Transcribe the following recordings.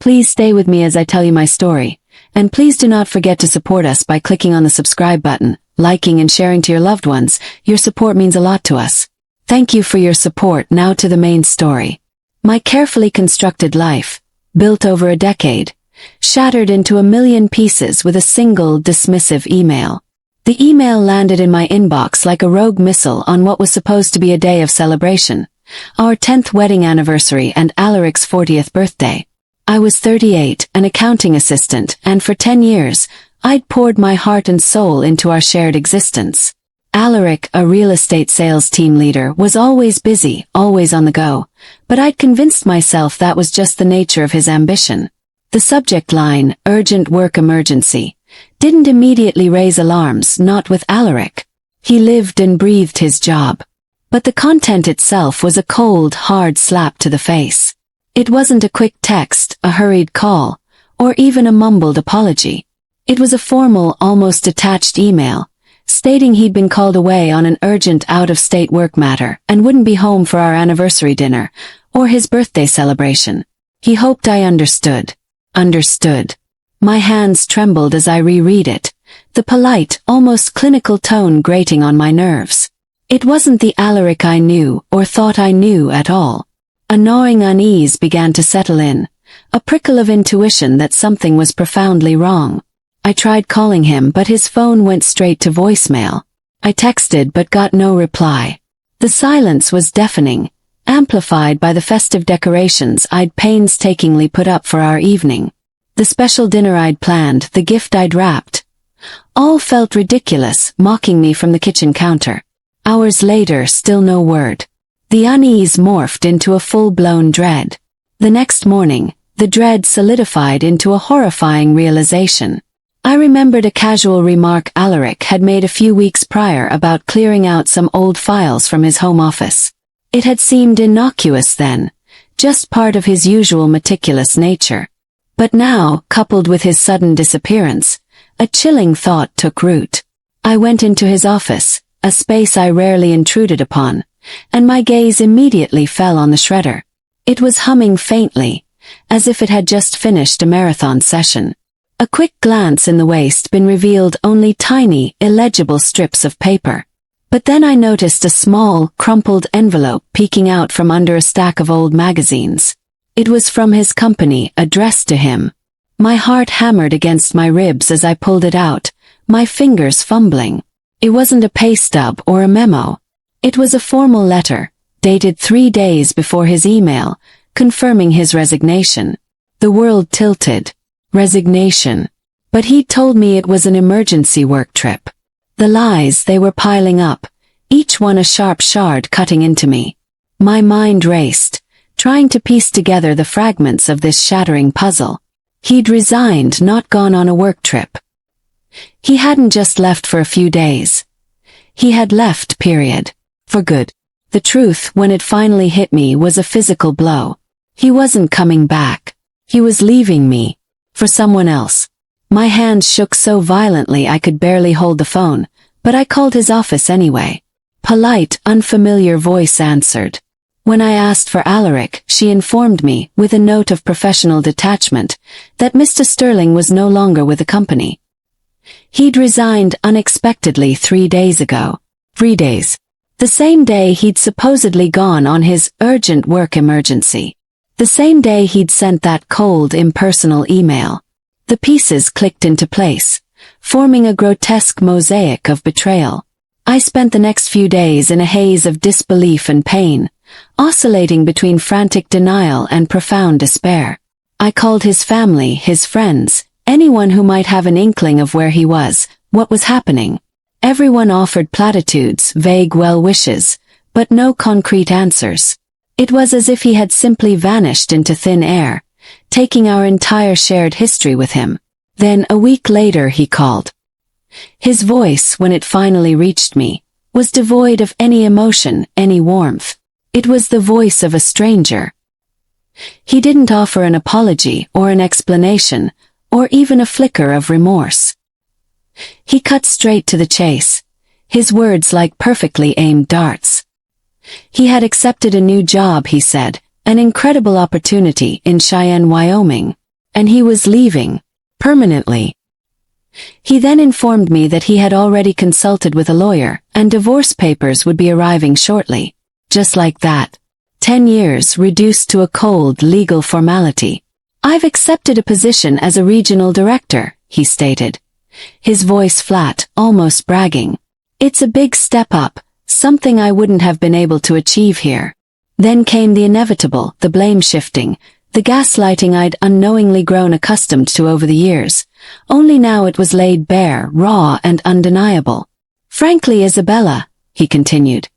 Please stay with me as I tell you my story, and please do not forget to support us by clicking on the subscribe button, liking and sharing to your loved ones. Your support means a lot to us. Thank you for your support. Now to the main story. My carefully constructed life, built over a decade, shattered into a million pieces with a single dismissive email. The email landed in my inbox like a rogue missile on what was supposed to be a day of celebration, our 10th wedding anniversary and Alaric's 40th birthday. I was 38, an accounting assistant, and for 10 years, I'd poured my heart and soul into our shared existence. Alaric, a real estate sales team leader, was always busy, always on the go, but I'd convinced myself that was just the nature of his ambition. The subject line, urgent work emergency, didn't immediately raise alarms, not with Alaric. He lived and breathed his job. But the content itself was a cold, hard slap to the face. It wasn't a quick text, a hurried call, or even a mumbled apology. It was a formal, almost detached email, stating he'd been called away on an urgent out-of-state work matter and wouldn't be home for our anniversary dinner, or his birthday celebration. He hoped I understood. Understood. My hands trembled as I reread it, the polite, almost clinical tone grating on my nerves. It wasn't the Alaric I knew or thought I knew at all. A gnawing unease began to settle in, a prickle of intuition that something was profoundly wrong. I tried calling him, but his phone went straight to voicemail. I texted but got no reply. The silence was deafening, amplified by the festive decorations I'd painstakingly put up for our evening. The special dinner I'd planned, the gift I'd wrapped. All felt ridiculous, mocking me from the kitchen counter. Hours later, still no word. The unease morphed into a full-blown dread. The next morning, the dread solidified into a horrifying realization. I remembered a casual remark Alaric had made a few weeks prior about clearing out some old files from his home office. It had seemed innocuous then, just part of his usual meticulous nature. But now, coupled with his sudden disappearance, a chilling thought took root. I went into his office, a space I rarely intruded upon, and my gaze immediately fell on the shredder. It was humming faintly, as if it had just finished a marathon session. A quick glance in the waste bin revealed only tiny, illegible strips of paper. But then I noticed a small, crumpled envelope peeking out from under a stack of old magazines. It was from his company, addressed to him. My heart hammered against my ribs as I pulled it out, my fingers fumbling. It wasn't a pay stub or a memo. It was a formal letter, dated 3 days before his email, confirming his resignation. The world tilted. Resignation. But he'd told me it was an emergency work trip. The lies, they were piling up, each one a sharp shard cutting into me. My mind raced, trying to piece together the fragments of this shattering puzzle. He'd resigned, not gone on a work trip. He hadn't just left for a few days. He had left, period. For good. The truth, when it finally hit me, was a physical blow. He wasn't coming back. He was leaving me. For someone else. My hands shook so violently I could barely hold the phone, but I called his office anyway. Polite, unfamiliar voice answered. When I asked for Alaric, she informed me, with a note of professional detachment, that Mr. Sterling was no longer with the company. He'd resigned unexpectedly 3 days ago. 3 days. The same day he'd supposedly gone on his urgent work emergency. The same day he'd sent that cold, impersonal email. The pieces clicked into place, forming a grotesque mosaic of betrayal. I spent the next few days in a haze of disbelief and pain, oscillating between frantic denial and profound despair. I called his family, his friends, anyone who might have an inkling of where he was, what was happening. Everyone offered platitudes, vague well wishes, but no concrete answers. It was as if he had simply vanished into thin air, taking our entire shared history with him. Then, a week later, he called. His voice, when it finally reached me, was devoid of any emotion, any warmth. It was the voice of a stranger. He didn't offer an apology or an explanation, or even a flicker of remorse. He cut straight to the chase, his words like perfectly aimed darts. He had accepted a new job, he said, an incredible opportunity in Cheyenne, Wyoming. and he was leaving. Permanently. He then informed me that he had already consulted with a lawyer, and divorce papers would be arriving shortly. Just like that. 10 years reduced to a cold legal formality. I've accepted a position as a regional director, he stated. His voice flat, almost bragging. It's a big step up, something I wouldn't have been able to achieve here. Then came the inevitable, the blame shifting, the gaslighting I'd unknowingly grown accustomed to over the years. Only now it was laid bare, raw and undeniable. Frankly, Isabella, he continued,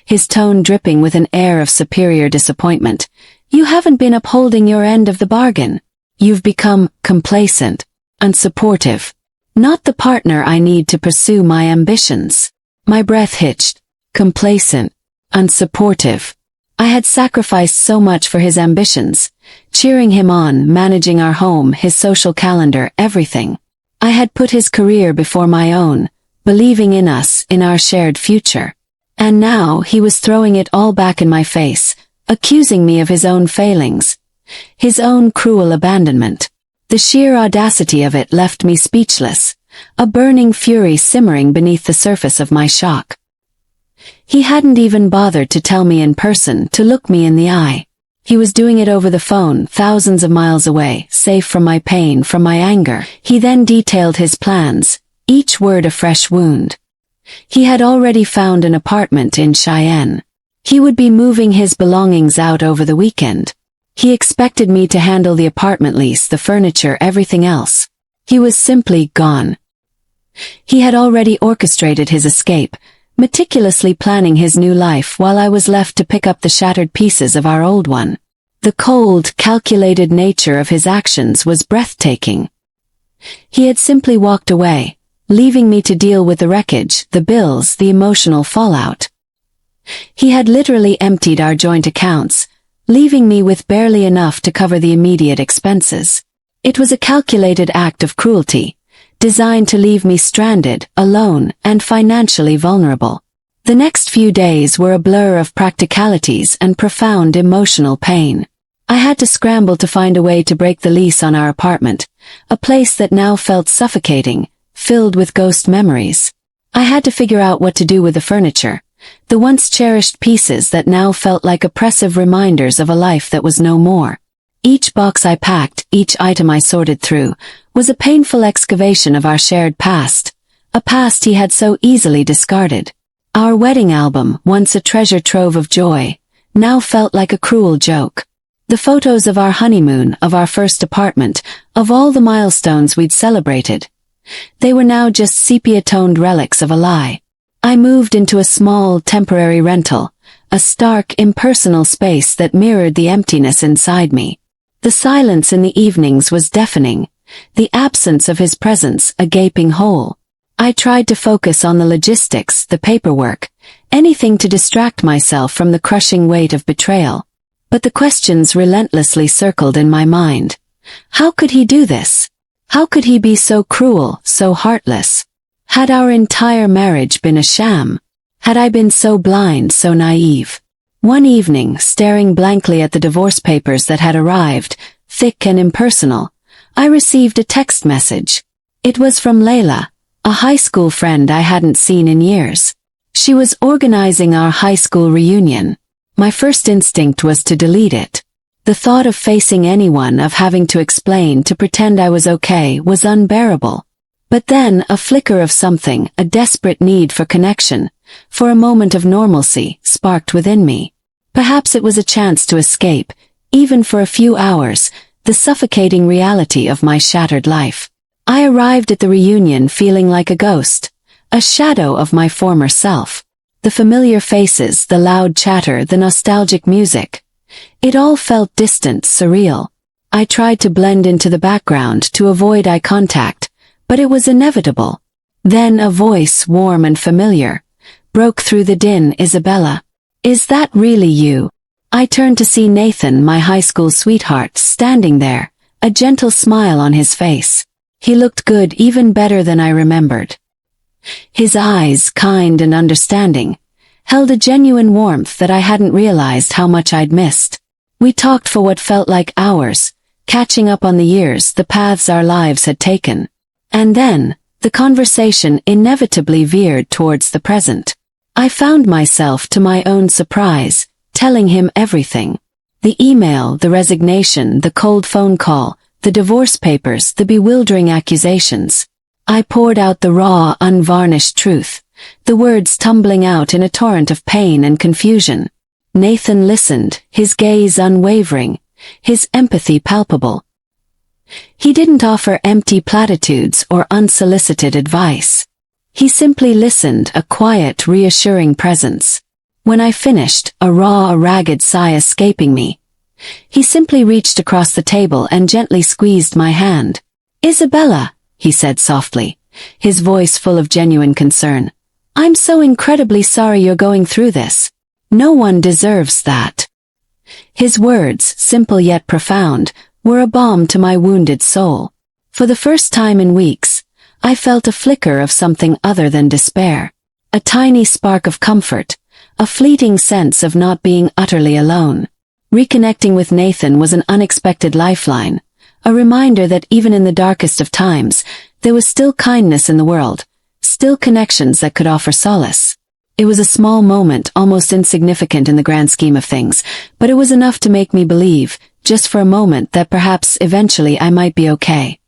his tone dripping with an air of superior disappointment, you haven't been upholding your end of the bargain. You've become complacent, unsupportive. Not the partner I need to pursue my ambitions. My breath hitched. Complacent, unsupportive. I had sacrificed so much for his ambitions, cheering him on, managing our home, his social calendar, everything. I had put his career before my own, believing in us, in our shared future. And now he was throwing it all back in my face, accusing me of his own failings, his own cruel abandonment. The sheer audacity of it left me speechless, a burning fury simmering beneath the surface of my shock. He hadn't even bothered to tell me in person, to look me in the eye. He was doing it over the phone, thousands of miles away, safe from my pain, from my anger. He then detailed his plans, each word a fresh wound. He had already found an apartment in Cheyenne. He would be moving his belongings out over the weekend. He expected me to handle the apartment lease, the furniture, everything else. He was simply gone. He had already orchestrated his escape, meticulously planning his new life while I was left to pick up the shattered pieces of our old one. The cold, calculated nature of his actions was breathtaking. He had simply walked away, leaving me to deal with the wreckage, the bills, the emotional fallout. He had literally emptied our joint accounts, leaving me with barely enough to cover the immediate expenses. It was a calculated act of cruelty, designed to leave me stranded, alone, and financially vulnerable. The next few days were a blur of practicalities and profound emotional pain. I had to scramble to find a way to break the lease on our apartment, a place that now felt suffocating, filled with ghost memories. I had to figure out what to do with the furniture, the once cherished pieces that now felt like oppressive reminders of a life that was no more. Each box I packed, each item I sorted through, was a painful excavation of our shared past, a past he had so easily discarded. Our wedding album, once a treasure trove of joy, now felt like a cruel joke. The photos of our honeymoon, of our first apartment, of all the milestones we'd celebrated, they were now just sepia-toned relics of a lie. I moved into a small, temporary rental, a stark, impersonal space that mirrored the emptiness inside me. The silence in the evenings was deafening, the absence of his presence a gaping hole. I tried to focus on the logistics, the paperwork, anything to distract myself from the crushing weight of betrayal. But the questions relentlessly circled in my mind. How could he do this? How could he be so cruel, so heartless? Had our entire marriage been a sham? Had I been so blind, so naive? One evening, staring blankly at the divorce papers that had arrived, thick and impersonal, I received a text message. It was from Layla, a high school friend I hadn't seen in years. She was organizing our high school reunion. My first instinct was to delete it. The thought of facing anyone, of having to explain, to pretend I was okay, was unbearable. But then, a flicker of something, a desperate need for connection, for a moment of normalcy, sparked within me. Perhaps it was a chance to escape, even for a few hours, the suffocating reality of my shattered life. I arrived at the reunion feeling like a ghost, a shadow of my former self. The familiar faces, the loud chatter, the nostalgic music. It all felt distant, surreal. I tried to blend into the background, to avoid eye contact, but it was inevitable. Then a voice, warm and familiar, broke through the din. Isabella. Is that really you? I turned to see Nathan, my high school sweetheart, standing there, a gentle smile on his face. He looked good, even better than I remembered. His eyes, kind and understanding, held a genuine warmth that I hadn't realized how much I'd missed. We talked for what felt like hours, catching up on the years, the paths our lives had taken. And then, the conversation inevitably veered towards the present. I found myself, to my own surprise, telling him everything. The email, the resignation, the cold phone call, the divorce papers, the bewildering accusations. I poured out the raw, unvarnished truth, the words tumbling out in a torrent of pain and confusion. Nathan listened, his gaze unwavering, his empathy palpable. He didn't offer empty platitudes or unsolicited advice. He simply listened, a quiet, reassuring presence. When I finished, a ragged sigh escaping me, he simply reached across the table and gently squeezed my hand. "Isabella," he said softly, his voice full of genuine concern. "I'm so incredibly sorry you're going through this. No one deserves that." His words, simple yet profound, were a balm to my wounded soul. For the first time in weeks, I felt a flicker of something other than despair. A tiny spark of comfort, a fleeting sense of not being utterly alone. Reconnecting with Nathan was an unexpected lifeline, a reminder that even in the darkest of times, there was still kindness in the world, still connections that could offer solace. It was a small moment, almost insignificant in the grand scheme of things, but it was enough to make me believe, just for a moment, that perhaps eventually I might be okay.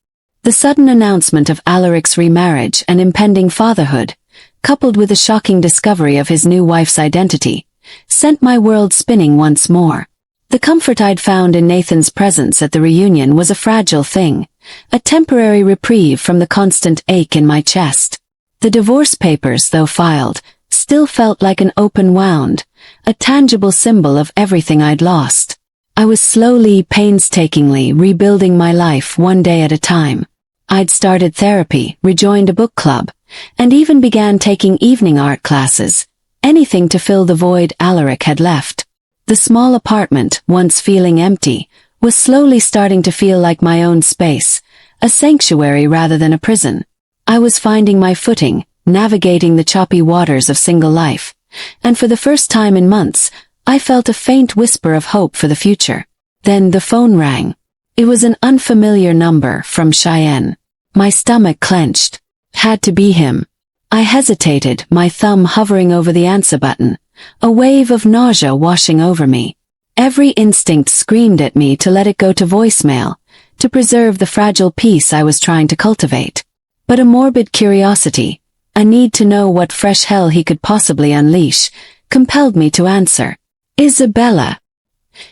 The sudden announcement of Alaric's remarriage and impending fatherhood, coupled with the shocking discovery of his new wife's identity, sent my world spinning once more. The comfort I'd found in Nathan's presence at the reunion was a fragile thing, a temporary reprieve from the constant ache in my chest. The divorce papers, though filed, still felt like an open wound, a tangible symbol of everything I'd lost. I was slowly, painstakingly rebuilding my life one day at a time. I'd started therapy, rejoined a book club, and even began taking evening art classes, anything to fill the void Alaric had left. The small apartment, once feeling empty, was slowly starting to feel like my own space, a sanctuary rather than a prison. I was finding my footing, navigating the choppy waters of single life, and for the first time in months, I felt a faint whisper of hope for the future. Then the phone rang. It was an unfamiliar number, from Cheyenne. My stomach clenched. Had to be him. I hesitated, my thumb hovering over the answer button, a wave of nausea washing over me. Every instinct screamed at me to let it go to voicemail, to preserve the fragile peace I was trying to cultivate. But a morbid curiosity, a need to know what fresh hell he could possibly unleash, compelled me to answer. "Isabella."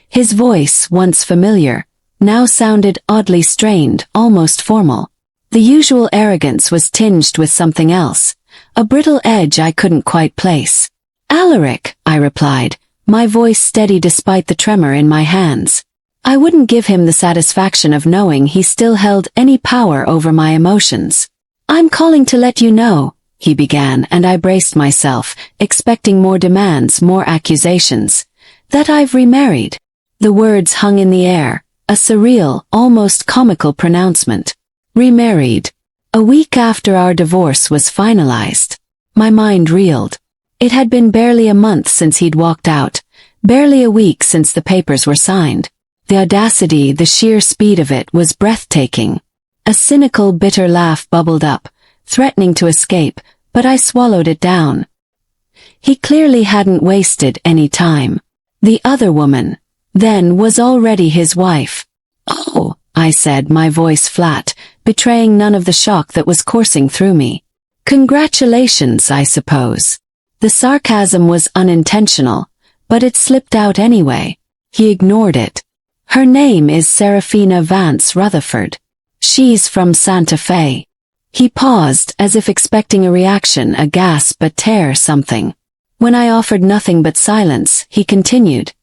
His voice, once familiar, now sounded oddly strained, almost formal. The usual arrogance was tinged with something else, a brittle edge I couldn't quite place. "Alaric," I replied, my voice steady despite the tremor in my hands. I wouldn't give him the satisfaction of knowing he still held any power over my emotions. "I'm calling to let you know," he began, and I braced myself, expecting more demands, more accusations. "That I've remarried." The words hung in the air, a surreal, almost comical pronouncement. Remarried. A week after our divorce was finalized. My mind reeled. It had been barely a month since he'd walked out, barely a week since the papers were signed. The audacity, the sheer speed of it was breathtaking. A cynical, bitter laugh bubbled up, threatening to escape, but I swallowed it down. He clearly hadn't wasted any time. The other woman, then, was already his wife. "Oh," I said, my voice flat, betraying none of the shock that was coursing through me. "Congratulations, I suppose." The sarcasm was unintentional, but it slipped out anyway. He ignored it. "Her name is Serafina Vance Rutherford. She's from Santa Fe." He paused, as if expecting a reaction, a gasp, a tear, something. When I offered nothing but silence, he continued,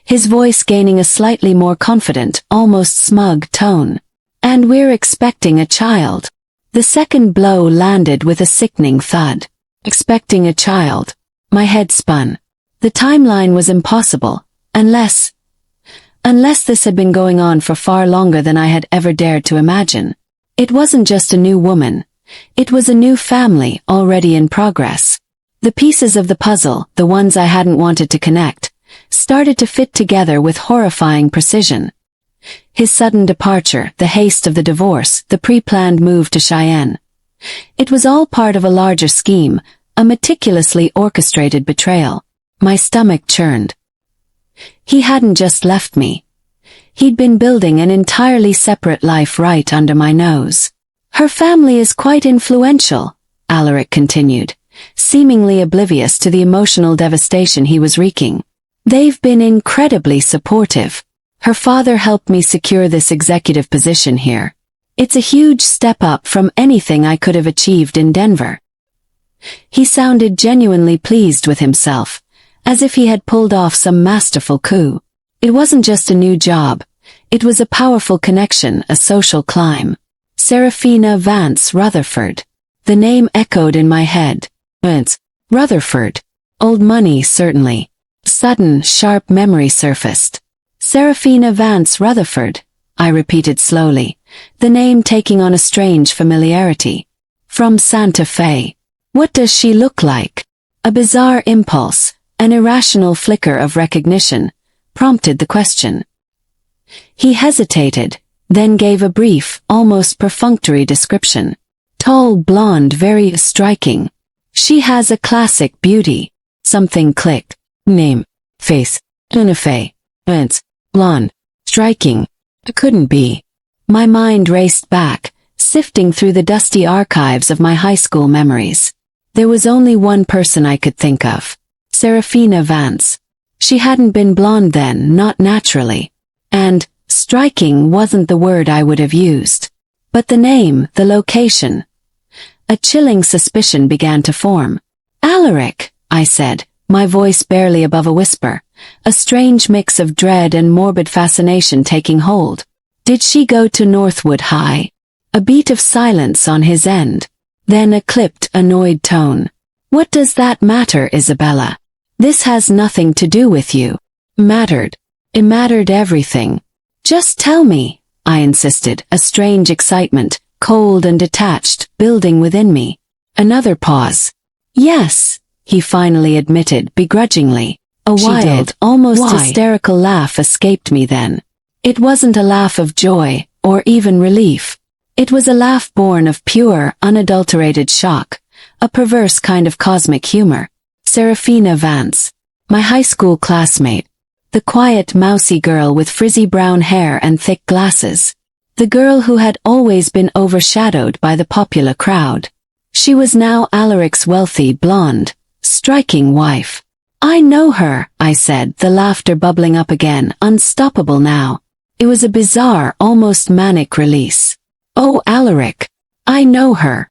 his voice gaining a slightly more confident, almost smug tone. "And we're expecting a child." The second blow landed with a sickening thud. Expecting a child. My head spun. The timeline was impossible, unless this had been going on for far longer than I had ever dared to imagine. It wasn't just a new woman. It was a new family, already in progress. The pieces of the puzzle, the ones I hadn't wanted to connect, started to fit together with horrifying precision. His sudden departure, the haste of the divorce, the pre-planned move to Cheyenne. It was all part of a larger scheme, a meticulously orchestrated betrayal. My stomach churned. He hadn't just left me. He'd been building an entirely separate life right under my nose. Her family is quite influential, Alaric continued, seemingly oblivious to the emotional devastation he was wreaking. They've been incredibly supportive. Her father helped me secure this executive position here. It's a huge step up from anything I could have achieved in Denver. He sounded genuinely pleased with himself, as if he had pulled off some masterful coup. It wasn't just a new job. It was a powerful connection, a social climb. Serafina Vance Rutherford. The name echoed in my head. Vance Rutherford. Old money, certainly. Sudden, sharp memory surfaced. Serafina Vance Rutherford, I repeated slowly, the name taking on a strange familiarity. From Santa Fe. What does she look like? A bizarre impulse, an irrational flicker of recognition, prompted the question. He hesitated, then gave a brief, almost perfunctory description. Tall, blonde, very striking. She has a classic beauty. Something clicked. Name. Face. Unife. Vance. Blonde. Striking. It couldn't be. My mind raced back, sifting through the dusty archives of my high school memories. There was only one person I could think of. Serafina Vance. She hadn't been blonde then, not naturally. And striking wasn't the word I would have used. But the name, the location. A chilling suspicion began to form. Alaric, I said, my voice barely above a whisper, a strange mix of dread and morbid fascination taking hold. Did she go to Northwood High? A beat of silence on his end. Then a clipped, annoyed tone. What does that matter, Isabella? This has nothing to do with you. Mattered. It mattered everything. Just tell me, I insisted, a strange excitement, cold and detached, building within me. Another pause. Yes, he finally admitted begrudgingly. A wild, almost hysterical laugh escaped me then. It wasn't a laugh of joy, or even relief. It was a laugh born of pure, unadulterated shock, a perverse kind of cosmic humor. Serafina Vance, my high school classmate, the quiet, mousy girl with frizzy brown hair and thick glasses, the girl who had always been overshadowed by the popular crowd. She was now Alaric's wealthy, blonde, striking wife. I know her, I said, the laughter bubbling up again, unstoppable now. It was a bizarre, almost manic release. Oh, Alaric, I know her.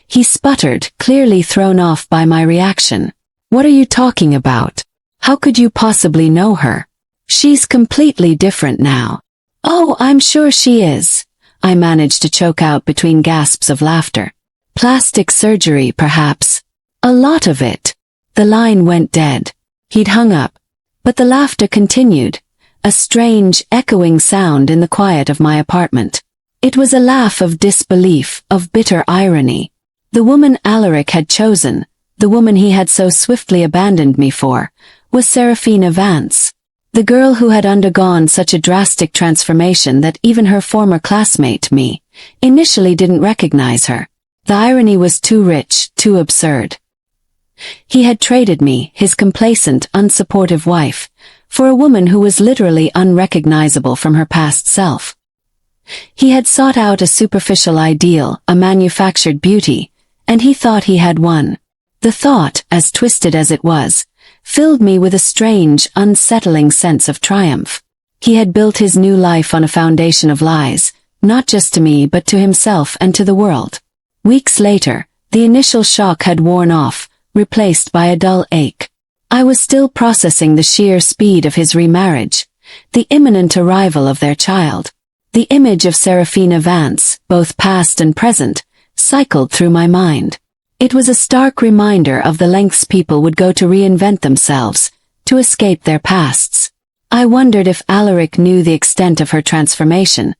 He sputtered, clearly thrown off by my reaction. What are you talking about? How could you possibly know her? She's completely different now. Oh, I'm sure she is. I managed to choke out between gasps of laughter. Plastic surgery, perhaps. A lot of it. The line went dead. He'd hung up. But the laughter continued, a strange, echoing sound in the quiet of my apartment. It was a laugh of disbelief, of bitter irony. The woman Alaric had chosen, the woman he had so swiftly abandoned me for, was Serafina Vance. The girl who had undergone such a drastic transformation that even her former classmate, me, initially didn't recognize her. The irony was too rich, too absurd. He had traded me, his complacent, unsupportive wife, for a woman who was literally unrecognizable from her past self. He had sought out a superficial ideal, a manufactured beauty, and he thought he had won. The thought, as twisted as it was, filled me with a strange, unsettling sense of triumph. He had built his new life on a foundation of lies, not just to me but to himself and to the world. Weeks later, the initial shock had worn off, replaced by a dull ache. I was still processing the sheer speed of his remarriage, the imminent arrival of their child. The image of Serafina Vance, both past and present, cycled through my mind. It was a stark reminder of the lengths people would go to reinvent themselves, to escape their pasts. I wondered if Alaric knew the extent of her transformation,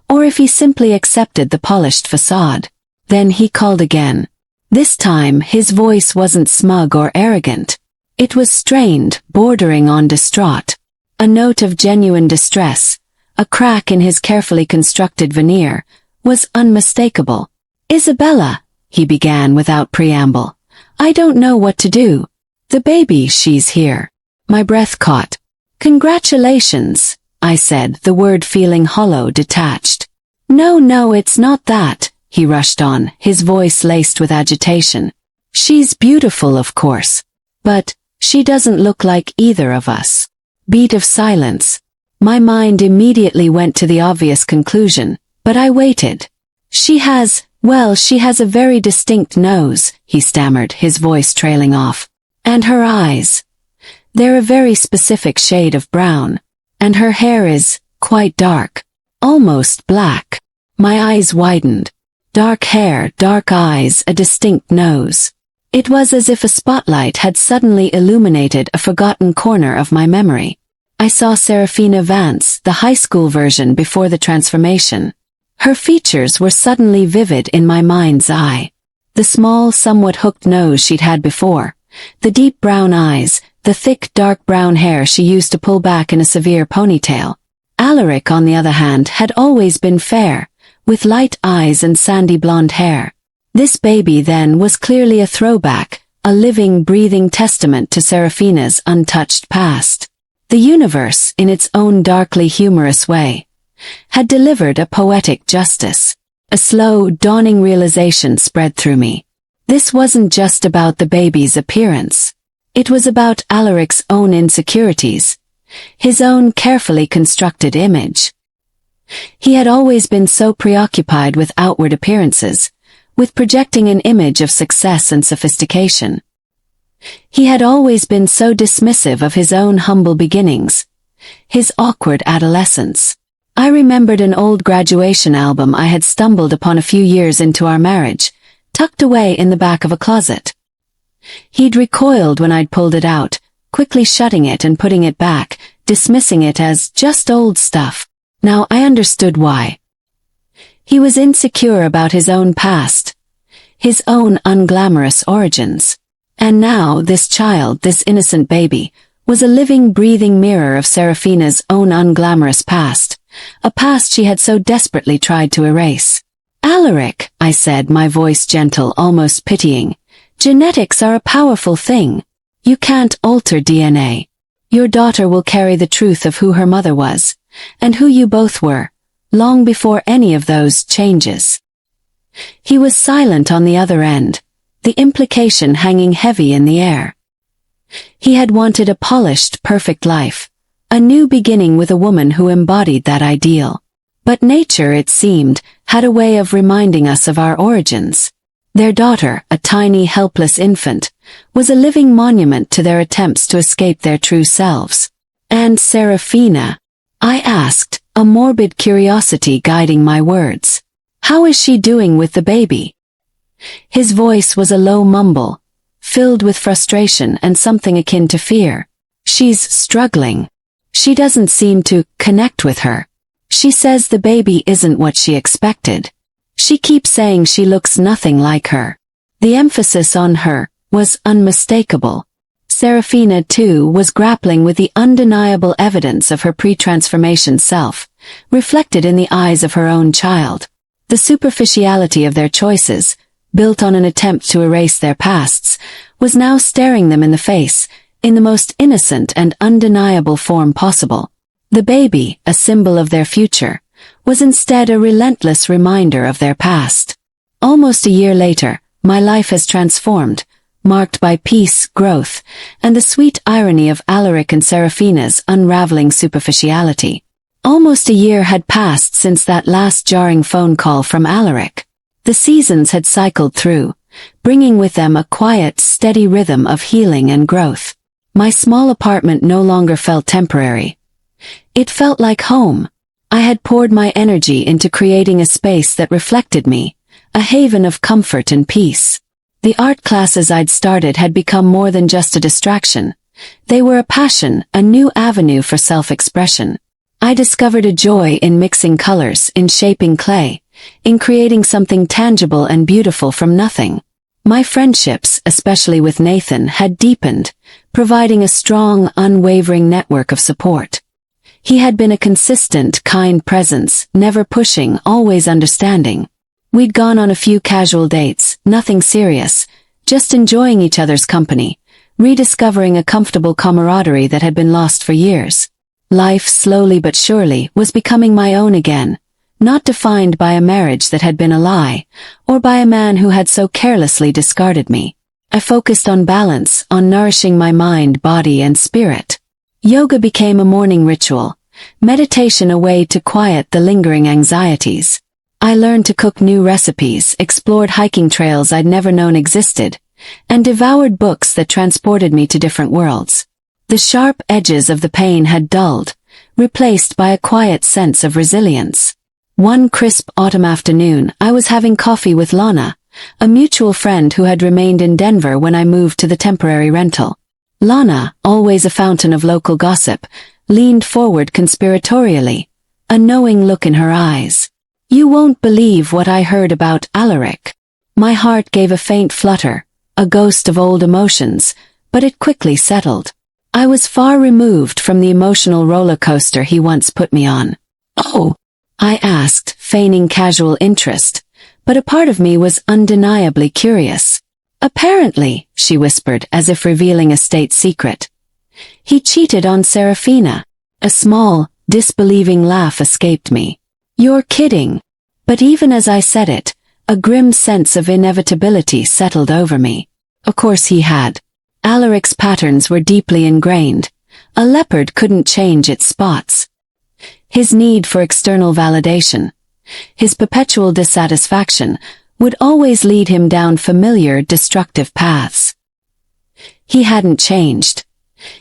or if he simply accepted the polished facade. Then he called again. This time his voice wasn't smug or arrogant. It was strained, bordering on distraught. A note of genuine distress, a crack in his carefully constructed veneer, was unmistakable. "Isabella," he began without preamble, "I don't know what to do. The baby, she's here." My breath caught. "Congratulations," I said, the word feeling hollow, detached. No, it's not that," he rushed on, his voice laced with agitation. "She's beautiful, of course. But she doesn't look like either of us." Beat of silence. My mind immediately went to the obvious conclusion, but I waited. She has a very distinct nose," he stammered, his voice trailing off. "And her eyes. They're a very specific shade of brown. And her hair is quite dark. Almost black." My eyes widened. Dark hair, dark eyes, a distinct nose. It was as if a spotlight had suddenly illuminated a forgotten corner of my memory. I saw Serafina Vance, the high school version before the transformation. Her features were suddenly vivid in my mind's eye. The small, somewhat hooked nose she'd had before, the deep brown eyes, the thick, dark brown hair she used to pull back in a severe ponytail. Alaric, on the other hand, had always been fair, with light eyes and sandy blonde hair. This baby, then, was clearly a throwback, a living, breathing testament to Serafina's untouched past. The universe, in its own darkly humorous way, had delivered a poetic justice. A slow, dawning realization spread through me. This wasn't just about the baby's appearance. It was about Alaric's own insecurities, his own carefully constructed image. He had always been so preoccupied with outward appearances, with projecting an image of success and sophistication. He had always been so dismissive of his own humble beginnings, his awkward adolescence. I remembered an old graduation album I had stumbled upon a few years into our marriage, tucked away in the back of a closet. He'd recoiled when I'd pulled it out, quickly shutting it and putting it back, dismissing it as just old stuff. Now I understood why. He was insecure about his own past, his own unglamorous origins. And now this child, this innocent baby, was a living, breathing mirror of Serafina's own unglamorous past, a past she had so desperately tried to erase. "Alaric," I said, my voice gentle, almost pitying, "genetics are a powerful thing. You can't alter DNA. Your daughter will carry the truth of who her mother was, and who you both were, long before any of those changes." He was silent on the other end, the implication hanging heavy in the air. He had wanted a polished, perfect life, a new beginning with a woman who embodied that ideal. But nature, it seemed, had a way of reminding us of our origins. Their daughter, a tiny, helpless infant, was a living monument to their attempts to escape their true selves. "And Serafina?" I asked, a morbid curiosity guiding my words. "How is she doing with the baby?" His voice was a low mumble, filled with frustration and something akin to fear. "She's struggling. She doesn't seem to connect with her. She says the baby isn't what she expected. She keeps saying she looks nothing like her." The emphasis on her was unmistakable. Serafina, too, was grappling with the undeniable evidence of her pre-transformation self, reflected in the eyes of her own child. The superficiality of their choices, built on an attempt to erase their pasts, was now staring them in the face, in the most innocent and undeniable form possible. The baby, a symbol of their future, was instead a relentless reminder of their past. Almost a year later, my life has transformed, marked by peace, growth, and the sweet irony of Alaric and Serafina's unraveling superficiality. Almost a year had passed since that last jarring phone call from Alaric. The seasons had cycled through, bringing with them a quiet, steady rhythm of healing and growth. My small apartment no longer felt temporary. It felt like home. I had poured my energy into creating a space that reflected me, a haven of comfort and peace. The art classes I'd started had become more than just a distraction. They were a passion, a new avenue for self-expression. I discovered a joy in mixing colors, in shaping clay, in creating something tangible and beautiful from nothing. My friendships, especially with Nathan, had deepened, providing a strong, unwavering network of support. He had been a consistent, kind presence, never pushing, always understanding. We'd gone on a few casual dates, nothing serious, just enjoying each other's company, rediscovering a comfortable camaraderie that had been lost for years. Life, slowly but surely, was becoming my own again, not defined by a marriage that had been a lie, or by a man who had so carelessly discarded me. I focused on balance, on nourishing my mind, body, and spirit. Yoga became a morning ritual, meditation a way to quiet the lingering anxieties. I learned to cook new recipes, explored hiking trails I'd never known existed, and devoured books that transported me to different worlds. The sharp edges of the pain had dulled, replaced by a quiet sense of resilience. One crisp autumn afternoon, I was having coffee with Lana, a mutual friend who had remained in Denver when I moved to the temporary rental. Lana, always a fountain of local gossip, leaned forward conspiratorially, a knowing look in her eyes. "You won't believe what I heard about Alaric." My heart gave a faint flutter, a ghost of old emotions, but it quickly settled. I was far removed from the emotional roller coaster he once put me on. "Oh?" I asked, feigning casual interest, but a part of me was undeniably curious. "Apparently," she whispered, as if revealing a state secret. "He cheated on Serafina." A small, disbelieving laugh escaped me. "You're kidding." But even as I said it, a grim sense of inevitability settled over me. Of course he had. Alaric's patterns were deeply ingrained. A leopard couldn't change its spots. His need for external validation, his perpetual dissatisfaction, would always lead him down familiar, destructive paths. He hadn't changed.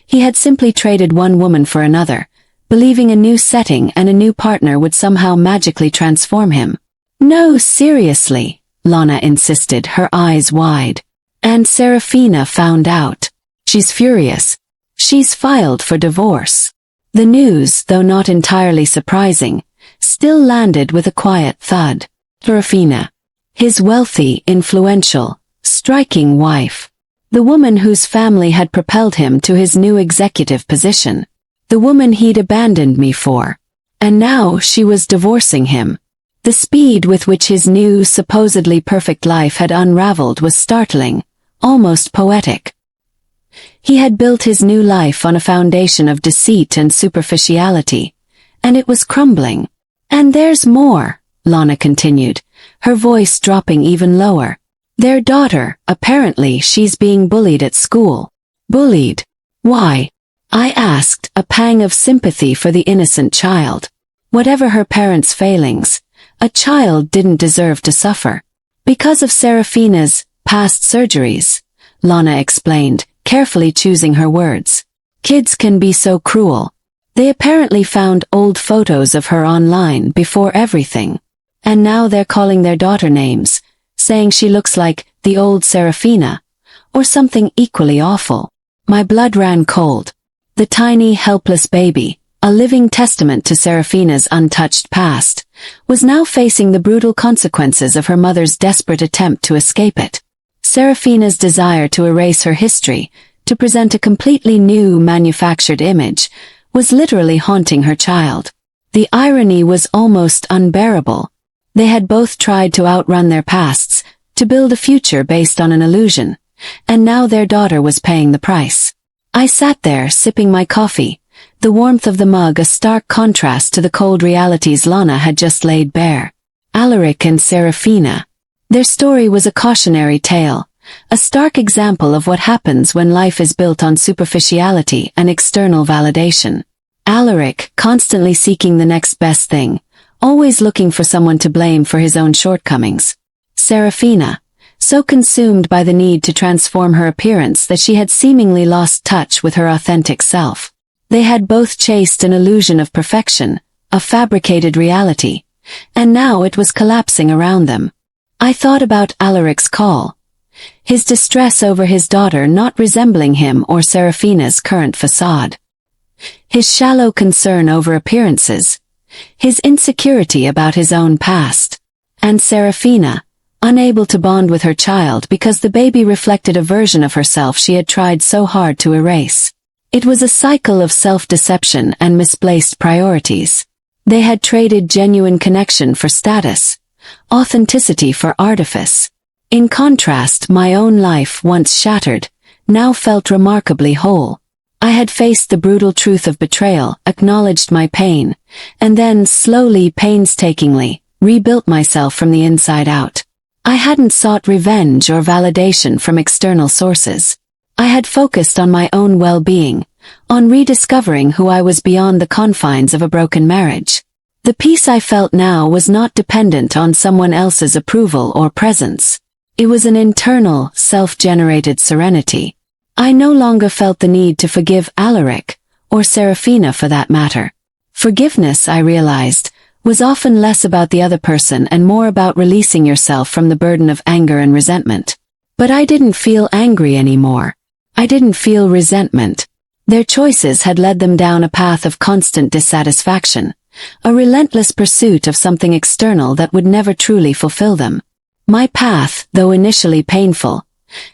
He had simply traded one woman for another, believing a new setting and a new partner would somehow magically transform him. "No, seriously," Lana insisted, her eyes wide. "And Serafina found out. She's furious. She's filed for divorce." The news, though not entirely surprising, still landed with a quiet thud. Serafina. His wealthy, influential, striking wife. The woman whose family had propelled him to his new executive position. The woman he'd abandoned me for. And now she was divorcing him. The speed with which his new, supposedly perfect life had unraveled was startling, almost poetic. He had built his new life on a foundation of deceit and superficiality, and it was crumbling. "And there's more," Lana continued, her voice dropping even lower. "Their daughter, apparently she's being bullied at school." "Bullied? Why?" I asked, a pang of sympathy for the innocent child. Whatever her parents' failings, a child didn't deserve to suffer. "Because of Serafina's past surgeries," Lana explained, carefully choosing her words. "Kids can be so cruel. They apparently found old photos of her online before everything. And now they're calling their daughter names, saying she looks like the old Serafina, or something equally awful." My blood ran cold. The tiny, helpless baby, a living testament to Serafina's untouched past, was now facing the brutal consequences of her mother's desperate attempt to escape it. Serafina's desire to erase her history, to present a completely new, manufactured image, was literally haunting her child. The irony was almost unbearable. They had both tried to outrun their pasts, to build a future based on an illusion, and now their daughter was paying the price. I sat there, sipping my coffee, the warmth of the mug a stark contrast to the cold realities Lana had just laid bare. Alaric and Serafina. Their story was a cautionary tale, a stark example of what happens when life is built on superficiality and external validation. Alaric, constantly seeking the next best thing, always looking for someone to blame for his own shortcomings. Serafina, so consumed by the need to transform her appearance that she had seemingly lost touch with her authentic self. They had both chased an illusion of perfection, a fabricated reality, and now it was collapsing around them. I thought about Alaric's call, his distress over his daughter not resembling him or Serafina's current facade, his shallow concern over appearances, his insecurity about his own past, and Serafina, unable to bond with her child because the baby reflected a version of herself she had tried so hard to erase. It was a cycle of self-deception and misplaced priorities. They had traded genuine connection for status, authenticity for artifice. In contrast, my own life, once shattered, now felt remarkably whole. I had faced the brutal truth of betrayal, acknowledged my pain, and then, slowly, painstakingly, rebuilt myself from the inside out. I hadn't sought revenge or validation from external sources. I had focused on my own well-being, on rediscovering who I was beyond the confines of a broken marriage. The peace I felt now was not dependent on someone else's approval or presence. It was an internal, self-generated serenity. I no longer felt the need to forgive Alaric, or Serafina for that matter. Forgiveness, I realized, was often less about the other person and more about releasing yourself from the burden of anger and resentment. But I didn't feel angry anymore. I didn't feel resentment. Their choices had led them down a path of constant dissatisfaction, a relentless pursuit of something external that would never truly fulfill them. My path, though initially painful,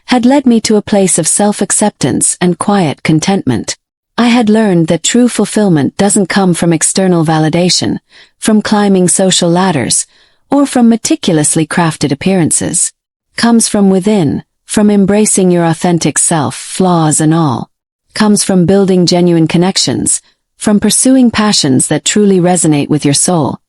had led me to a place of self-acceptance and quiet contentment. I had learned that true fulfillment doesn't come from external validation, from climbing social ladders, or from meticulously crafted appearances. Comes from within, from embracing your authentic self, flaws and all. Comes from building genuine connections, from pursuing passions that truly resonate with your soul,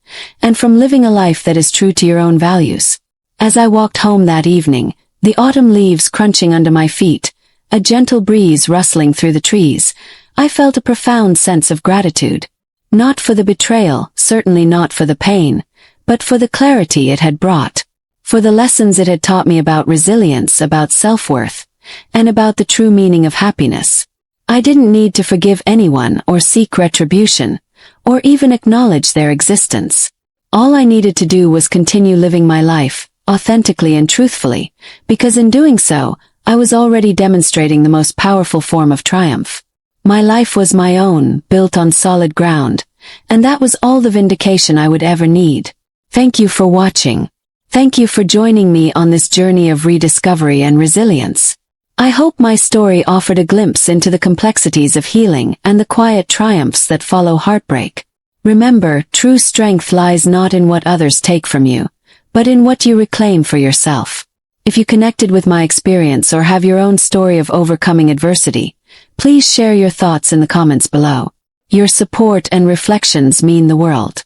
and from living a life that is true to your own values. As I walked home that evening, the autumn leaves crunching under my feet, a gentle breeze rustling through the trees, I felt a profound sense of gratitude. Not for the betrayal, certainly not for the pain, but for the clarity it had brought. For the lessons it had taught me about resilience, about self-worth, and about the true meaning of happiness. I didn't need to forgive anyone or seek retribution, or even acknowledge their existence. All I needed to do was continue living my life, authentically and truthfully, because in doing so, I was already demonstrating the most powerful form of triumph. My life was my own, built on solid ground, and that was all the vindication I would ever need. Thank you for watching. Thank you for joining me on this journey of rediscovery and resilience. I hope my story offered a glimpse into the complexities of healing and the quiet triumphs that follow heartbreak. Remember, true strength lies not in what others take from you, but in what you reclaim for yourself. If you connected with my experience or have your own story of overcoming adversity, please share your thoughts in the comments below. Your support and reflections mean the world.